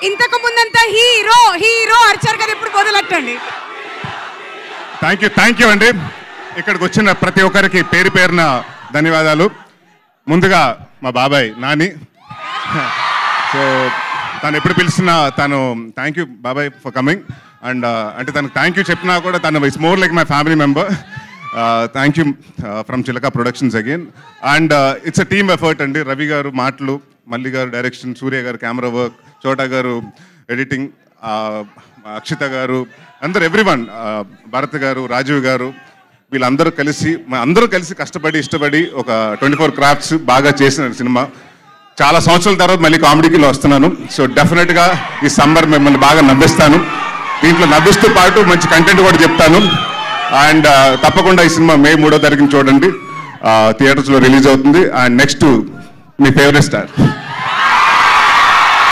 ఇంతకు ముందంతా hero hero అర్చారు కదా, ఇప్పుడు మొదలెట్టండి. థ్యాంక్ యూ అండి. ఇక్కడికి వచ్చిన ప్రతి ఒక్కరికి పేరు పేరున ధన్యవాదాలు. ముందుగా మా బాబాయ్ నాని. సో తను ఎప్పుడు పిలిచినా తను థ్యాంక్ యూ బాబాయ్ ఫర్ కమింగ్. అండ్ అంటే తనకు థ్యాంక్ యూ చెప్పినా కూడా తను it's more like my family member. Thank you from Chilaka productions again. And it's a team effort అండి. రవి గారు మాటలు, మల్లి గారు డైరెక్షన్, సూర్య గారు కెమెరా వర్క్, చోటా గారు ఎడిటింగ్, అక్షిత గారు, అందరు ఎవ్రీవన్, భరత్ గారు, రాజీవ్ గారు, వీళ్ళందరూ కలిసి కష్టపడి ఇష్టపడి ఒక 24 క్రాఫ్ట్స్ బాగా చేసిన సినిమా. చాలా సంవత్సరాల తర్వాత మళ్ళీ కామెడీలో వస్తున్నాను. సో డెఫినెట్గా ఈ సమ్మర్ మిమ్మల్ని బాగా నవ్విస్తాను. దీంట్లో నవ్విస్తూ పాటు మంచి కంటెంట్ కూడా చెప్తాను. అండ్ తప్పకుండా ఈ సినిమా మే 3వ తారీఖున చూడండి, థియేటర్స్లో రిలీజ్ అవుతుంది. And next me favourite star